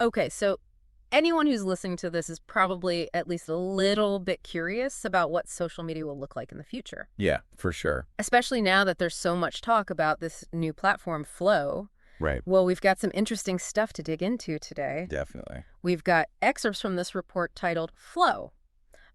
Okay, so anyone who's listening to this is probably at least a little bit curious about what social media will look like in the future. Yeah, for sure. Especially now that there's so much talk about this new platform, Flow. Right. Well, we've got some interesting stuff to dig into today. Definitely. We've got excerpts from this report titled Flow,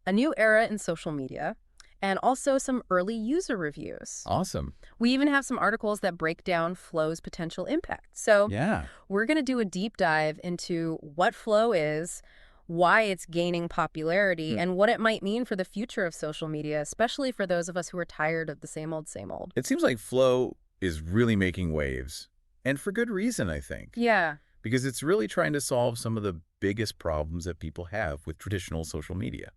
A New Era in Social Media, and also some early user reviews. Awesome. We even have some articles that break down Flow's potential impact. So Yeah. we're going to do a deep dive into what Flow is, why it's gaining popularity, and what it might mean for the future of social media, especially for those of us who are tired of the same old, same old. It seems like Flow is really making waves, and for good reason, I think. Yeah. Because it's really trying to solve some of the biggest problems that people have with traditional social media.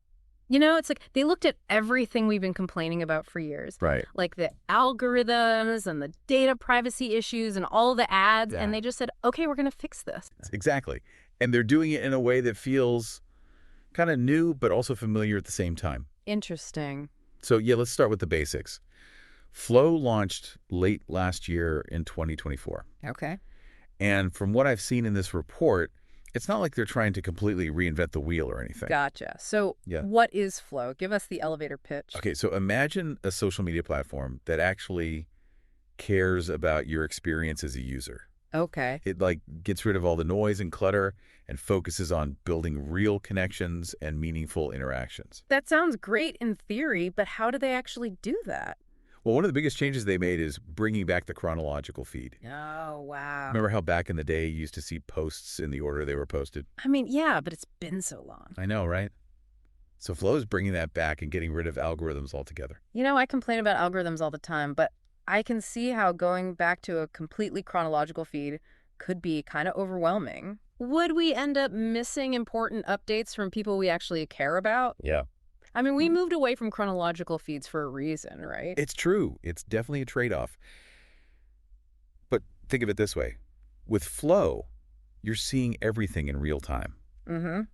You know, it's like they looked at everything we've been complaining about for years. Right. Like the algorithms and the data privacy issues and all the ads, and they just said, okay, we're going to fix this. Exactly. And they're doing it in a way that feels kind of new, but also familiar at the same time. Interesting. So yeah, let's start with the basics. Flow launched late last year in 2024. Okay. And from what I've seen in this report, it's not like they're trying to completely reinvent the wheel or anything. Gotcha. So what is Flow? Give us the elevator pitch. Okay, so imagine a social media platform that actually cares about your experience as a user. Okay. It gets rid of all the noise and clutter and focuses on building real connections and meaningful interactions. That sounds great in theory, but how do they actually do that? Well, one of the biggest changes they made is bringing back the chronological feed. Oh, wow. Remember how back in the day you used to see posts in the order they were posted? I mean, yeah, but it's been so long. I know, right? So Flow is bringing that back and getting rid of algorithms altogether. You know, I complain about algorithms all the time, but I can see how going back to a completely chronological feed could be kind of overwhelming. Would we end up missing important updates from people we actually care about? Yeah. I mean, we moved away from chronological feeds for a reason, right? It's true. It's definitely a trade-off. But think of it this way. With Flow, you're seeing everything in real time,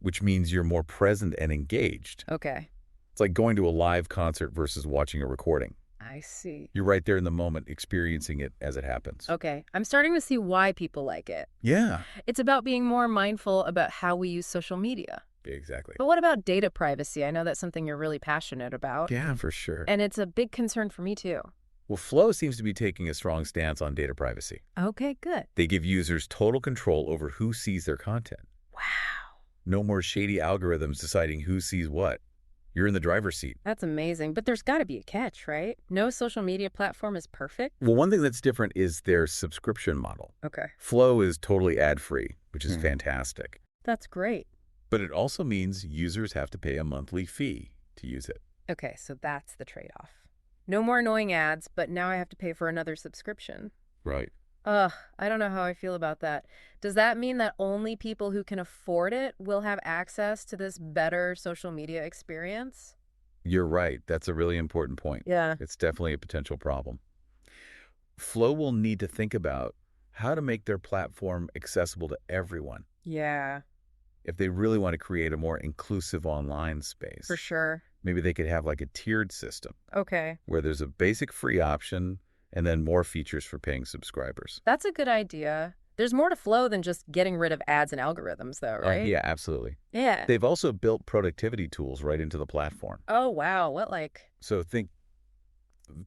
which means you're more present and engaged. Okay. It's like going to a live concert versus watching a recording. I see. You're right there in the moment, experiencing it as it happens. Okay. I'm starting to see why people like it. Yeah. It's about being more mindful about how we use social media. Exactly. But what about data privacy? I know that's something you're really passionate about. Yeah, for sure. And it's a big concern for me, too. Well, Flow seems to be taking a strong stance on data privacy. Okay, good. They give users total control over who sees their content. Wow. No more shady algorithms deciding who sees what. You're in the driver's seat. That's amazing. But there's got to be a catch, right? No social media platform is perfect. Well, one thing that's different is their subscription model. Okay. Flow is totally ad-free, which is fantastic. That's great. But it also means users have to pay a monthly fee to use it. Okay, so that's the trade-off. No more annoying ads, but now I have to pay for another subscription. Right. Ugh, I don't know how I feel about that. Does that mean that only people who can afford it will have access to this better social media experience? You're right. That's a really important point. Yeah. It's definitely a potential problem. Flow will need to think about how to make their platform accessible to everyone. Yeah. If they really want to create a more inclusive online space. For sure. Maybe they could have like a tiered system Okay. where there's a basic free option and then more features for paying subscribers. That's a good idea. There's more to Flow than just getting rid of ads and algorithms, though, right? Yeah, absolutely. Yeah. They've also built productivity tools right into the platform. Oh, wow. What, like? So think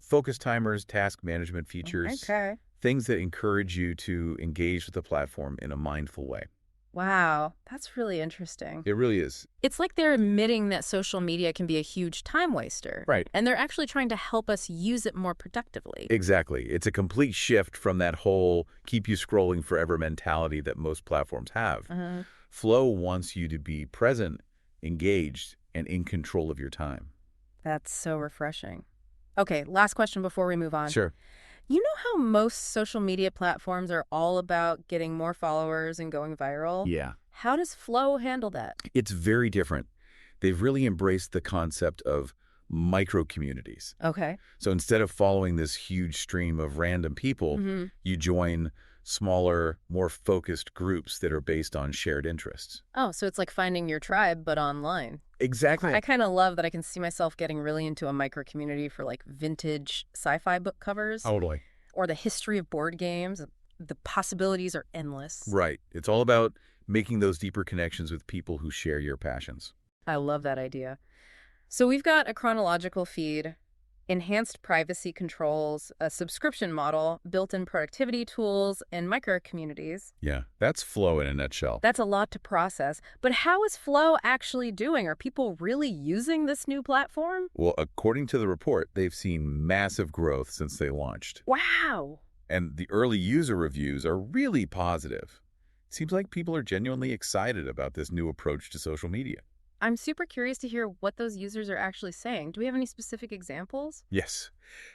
focus timers, task management features, Okay. things that encourage you to engage with the platform in a mindful way. Wow. That's really interesting. It really is. It's like they're admitting that social media can be a huge time waster. Right. And they're actually trying to help us use it more productively. Exactly. It's a complete shift from that whole keep you scrolling forever mentality that most platforms have. Flow wants you to be present, engaged, and in control of your time. That's so refreshing. Okay, last question before we move on. Sure. You know how most social media platforms are all about getting more followers and going viral? Yeah. How does Flow handle that? It's very different. They've really embraced the concept of micro-communities. Okay. So instead of following this huge stream of random people, you join smaller, more focused groups that are based on shared interests. Oh, so it's like finding your tribe, but online. Exactly. I kind of love that I can see myself getting really into a micro community for like vintage sci-fi book covers. Totally. Or the history of board games. The possibilities are endless. Right. It's all about making those deeper connections with people who share your passions. I love that idea. So we've got a chronological feed, enhanced privacy controls, a subscription model, built-in productivity tools, and micro-communities. Yeah, that's Flow in a nutshell. That's a lot to process. But how is Flow actually doing? Are people really using this new platform? Well, according to the report, they've seen massive growth since they launched. Wow. And the early user reviews are really positive. Seems like people are genuinely excited about this new approach to social media. I'm super curious to hear what those users are actually saying. Do we have any specific examples? Yes,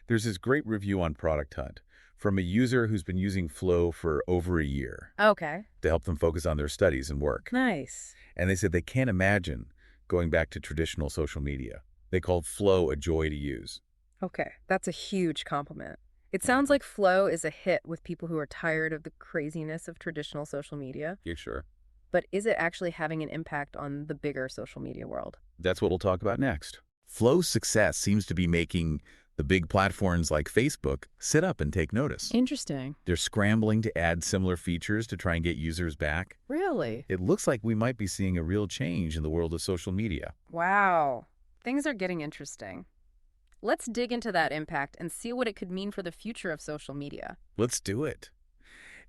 there's this great review on Product Hunt from a user who's been using Flow for over a year Okay. to help them focus on their studies and work. Nice. And they said they can't imagine going back to traditional social media. They called Flow a joy to use. Okay, that's a huge compliment. It sounds like Flow is a hit with people who are tired of the craziness of traditional social media. Yeah, sure. But is it actually having an impact on the bigger social media world? That's what we'll talk about next. Flow's success seems to be making the big platforms like Facebook sit up and take notice. Interesting. They're scrambling to add similar features to try and get users back. Really? It looks like we might be seeing a real change in the world of social media. Wow. Things are getting interesting. Let's dig into that impact and see what it could mean for the future of social media. Let's do it.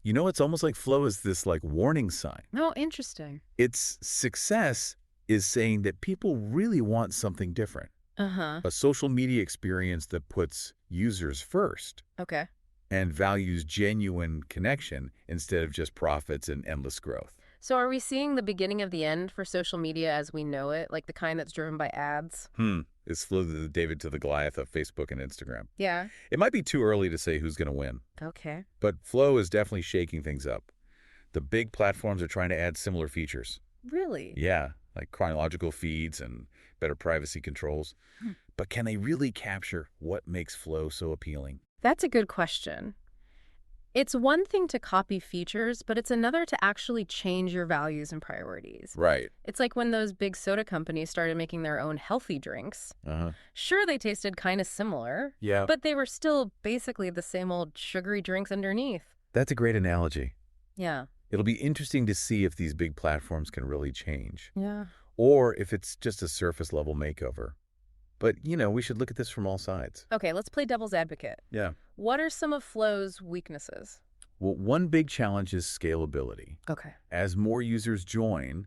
You know, it's almost like Flow is this warning sign. Oh, interesting. Its success is saying that people really want something different. Uh-huh. A social media experience that puts users first Okay. and values genuine connection instead of just profits and endless growth. So are we seeing the beginning of the end for social media as we know it, like the kind that's driven by ads? Is Flow the David to the Goliath of Facebook and Instagram? Yeah. It might be too early to say who's going to win, Okay. but Flow is definitely shaking things up. The big platforms are trying to add similar features. Really? Yeah, like chronological feeds and better privacy controls. But can they really capture what makes Flow so appealing? That's a good question. It's one thing to copy features, but it's another to actually change your values and priorities. Right. It's like when those big soda companies started making their own healthy drinks. Uh-huh. Sure, they tasted kind of similar, Yeah. but they were still basically the same old sugary drinks underneath. That's a great analogy. Yeah. It'll be interesting to see if these big platforms can really change, Yeah. or if it's just a surface-level makeover. But, we should look at this from all sides. Okay, let's play devil's advocate. Yeah. What are some of Flow's weaknesses? Well, one big challenge is scalability. Okay. As more users join,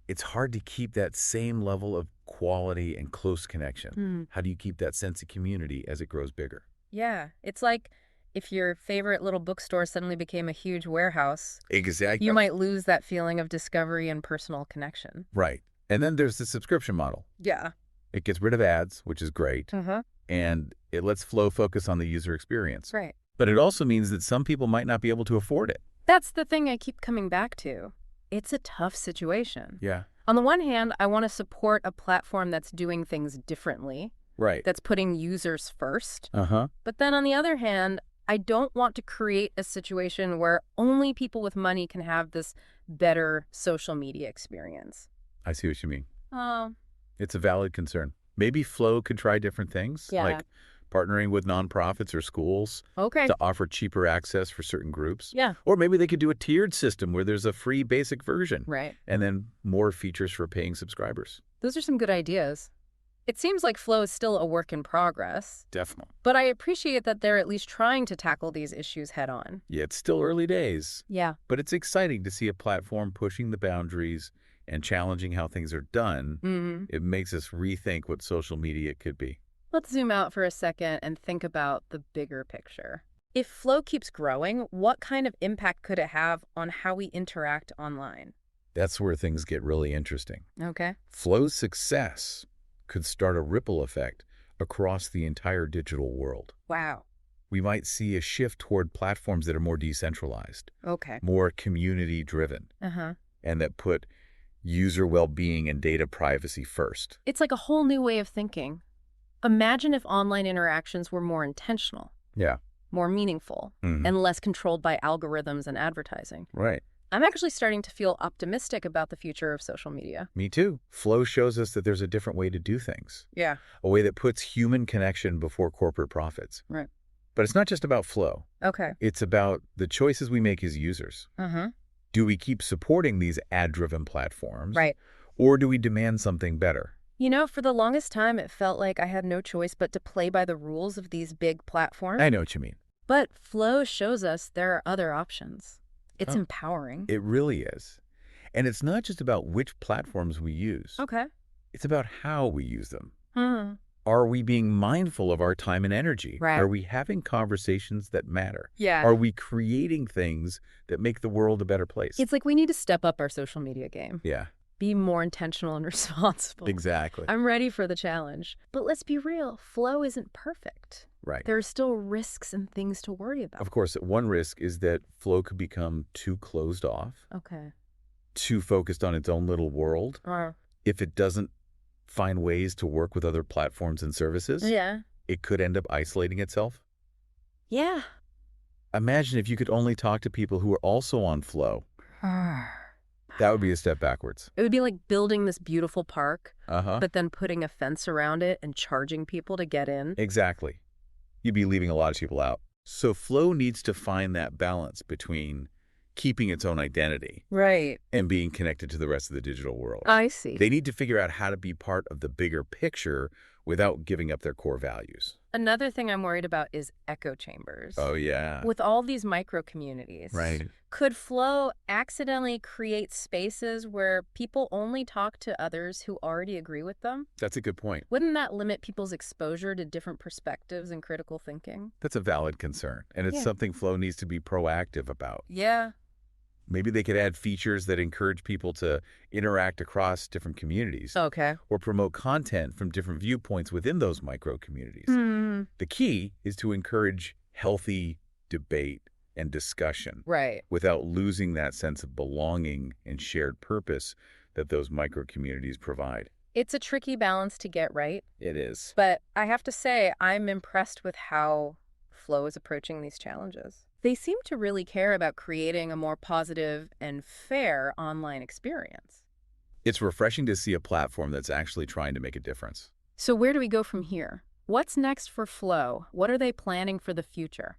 it's hard to keep that same level of quality and close connection. How do you keep that sense of community as it grows bigger? Yeah, it's like if your favorite little bookstore suddenly became a huge warehouse, Exactly. you might lose that feeling of discovery and personal connection. Right. And then there's the subscription model. Yeah. It gets rid of ads, which is great, Uh-huh. and it lets Flow focus on the user experience. Right. But it also means that some people might not be able to afford it. That's the thing I keep coming back to. It's a tough situation. Yeah. On the one hand, I want to support a platform that's doing things differently, Right. that's putting users first. Uh-huh. But then on the other hand, I don't want to create a situation where only people with money can have this better social media experience. I see what you mean. Oh. It's a valid concern. Maybe Flow could try different things, Yeah. like partnering with nonprofits or schools Okay. to offer cheaper access for certain groups. Yeah. Or maybe they could do a tiered system where there's a free basic version Right. and then more features for paying subscribers. Those are some good ideas. It seems like Flow is still a work in progress, Definitely. but I appreciate that they're at least trying to tackle these issues head on. Yeah, it's still early days, Yeah. but it's exciting to see a platform pushing the boundaries and challenging how things are done. Mm-hmm. It makes us rethink what social media could be. Let's zoom out for a second and think about the bigger picture. If Flow keeps growing, what kind of impact could it have on how we interact online? That's where things get really interesting. Okay. Flow's success could start a ripple effect across the entire digital world. Wow. We might see a shift toward platforms that are more decentralized, Okay. more community-driven, Uh-huh. and that put user well-being and data privacy first. It's like a whole new way of thinking. Imagine if online interactions were more intentional, Yeah. more meaningful, and less controlled by algorithms and advertising. Right. I'm actually starting to feel optimistic about the future of social media. Me too. Flow shows us that there's a different way to do things, Yeah. a way that puts human connection before corporate profits. Right. But it's not just about Flow. Okay. It's about the choices we make as users. Uh-huh. Do we keep supporting these ad-driven platforms, Right. or do we demand something better? For the longest time, it felt like I had no choice but to play by the rules of these big platforms. I know what you mean. But Flow shows us there are other options. It's Oh, empowering. it really is. And it's not just about which platforms we use. Okay. It's about how we use them. Hmm. Are we being mindful of our time and energy? Right. Are we having conversations that matter? Yeah. Are we creating things that make the world a better place? It's like we need to step up our social media game. Yeah, Be more intentional and responsible. exactly. I'm ready for the challenge. But let's be real, Flow isn't perfect. Right. There are still risks and things to worry about. Of course, one risk is that flow could become too closed off, Okay. too focused on its own little world. If it doesn't find ways to work with other platforms and services, Yeah. it could end up isolating itself. Yeah. Imagine if you could only talk to people who are also on flow. That would be a step backwards. It would be like building this beautiful park, Uh-huh. but then putting a fence around it and charging people to get in. Exactly. You'd be leaving a lot of people out. So flow needs to find that balance between keeping its own identity Right. and being connected to the rest of the digital world. I see. They need to figure out how to be part of the bigger picture without giving up their core values. Another thing I'm worried about is echo chambers. Oh, yeah. With all these micro communities, Right. could Flow accidentally create spaces where people only talk to others who already agree with them? That's a good point. Wouldn't that limit people's exposure to different perspectives and critical thinking? That's a valid concern, and it's Yeah. something Flow needs to be proactive about. Yeah. Maybe they could add features that encourage people to interact across different communities Okay. or promote content from different viewpoints within those micro communities. Hmm. The key is to encourage healthy debate and discussion Right. without losing that sense of belonging and shared purpose that those micro communities provide. It's a tricky balance to get right, It is. but I have to say I'm impressed with how Flow is approaching these challenges. They seem to really care about creating a more positive and fair online experience. It's refreshing to see a platform that's actually trying to make a difference. So where do we go from here? What's next for Flow? What are they planning for the future?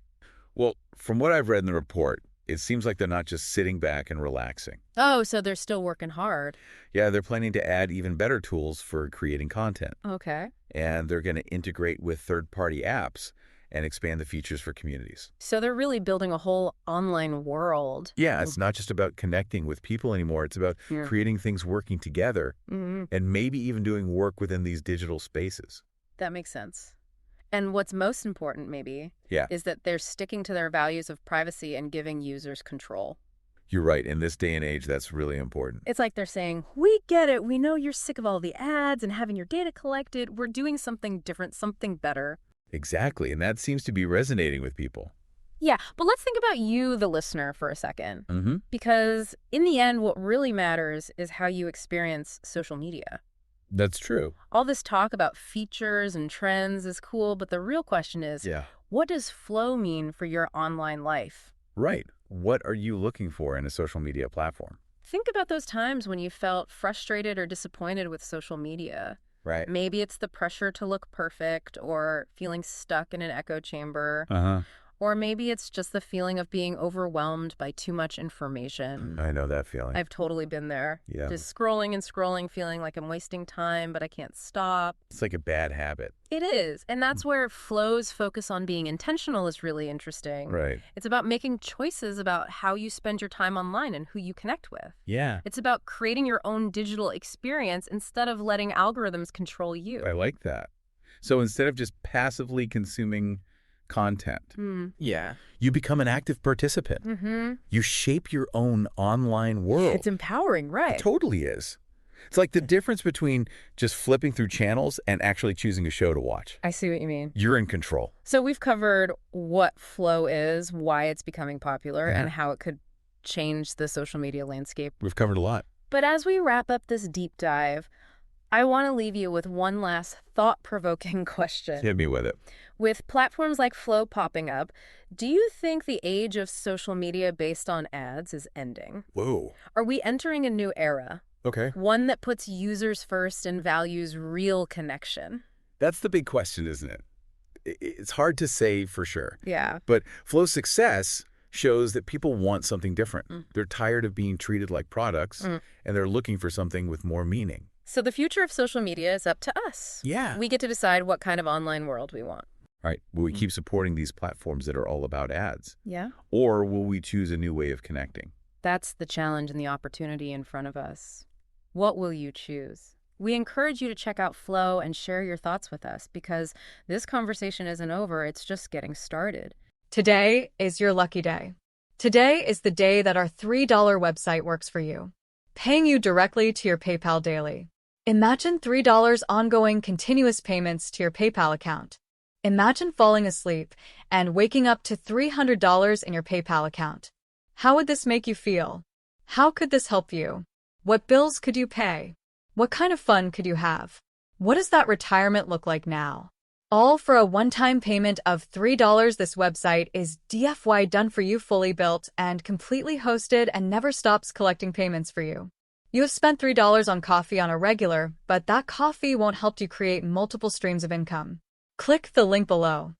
Well, from what I've read in the report, it seems like they're not just sitting back and relaxing. Oh, so they're still working hard. Yeah, they're planning to add even better tools for creating content. Okay. And they're going to integrate with third-party apps and expand the features for communities. So they're really building a whole online world. Yeah, it's not just about connecting with people anymore. It's about Yeah. creating things working together and maybe even doing work within these digital spaces. That makes sense. And what's most important, maybe, Yeah, is that they're sticking to their values of privacy and giving users control. you're right. In this day and age, that's really important. It's like they're saying, we get it. We know you're sick of all the ads and having your data collected. We're doing something different, something better. Exactly, and that seems to be resonating with people. Yeah, but let's think about you, the listener, for a second. Mm-hmm. Because in the end, what really matters is how you experience social media. That's true. All this talk about features and trends is cool, but the real question is, Yeah. what does Flow mean for your online life? Right. What are you looking for in a social media platform? Think about those times when you felt frustrated or disappointed with social media. Right. Maybe it's the pressure to look perfect or feeling stuck in an echo chamber. Uh-huh. Or maybe it's just the feeling of being overwhelmed by too much information. I know that feeling. I've totally been there. Yeah. Just scrolling and scrolling, feeling like I'm wasting time, but I can't stop. It's like a bad habit. It is. And that's where Flow's focus on being intentional is really interesting. Right. It's about making choices about how you spend your time online and who you connect with. Yeah. It's about creating your own digital experience instead of letting algorithms control you. I like that. So instead of just passively consuming content, Yeah. you become an active participant. Mm-hmm. You shape your own online world. It's empowering, right? It totally is. It's like the difference between just flipping through channels and actually choosing a show to watch. I see what you mean. You're in control. So we've covered what Flow is, why it's becoming popular, and how it could change the social media landscape. We've covered a lot. But as we wrap up this deep dive, I want to leave you with one last thought-provoking question. Hit me with it. With platforms like Flow popping up, do you think the age of social media based on ads is ending? Whoa. Are we entering a new era? Okay. One that puts users first and values real connection? That's the big question, isn't it? It's hard to say for sure. Yeah. But Flow's success shows that people want something different. Mm. They're tired of being treated like products, and they're looking for something with more meaning. So the future of social media is up to us. Yeah. We get to decide what kind of online world we want. Right. Will we keep supporting these platforms that are all about ads? Yeah. Or will we choose a new way of connecting? That's the challenge and the opportunity in front of us. What will you choose? We encourage you to check out Flow and share your thoughts with us because this conversation isn't over, it's just getting started. Today is your lucky day. Today is the day that our $3 website works for you, paying you directly to your PayPal daily. Imagine $3 ongoing continuous payments to your PayPal account. Imagine falling asleep and waking up to $300 in your PayPal account. How would this make you feel? How could this help you? What bills could you pay? What kind of fun could you have? What does that retirement look like now? All for a one-time payment of $3. This website is DFY done for you, fully built and completely hosted, and never stops collecting payments for you. You have spent $3 on coffee on a regular, but that coffee won't help you create multiple streams of income. Click the link below.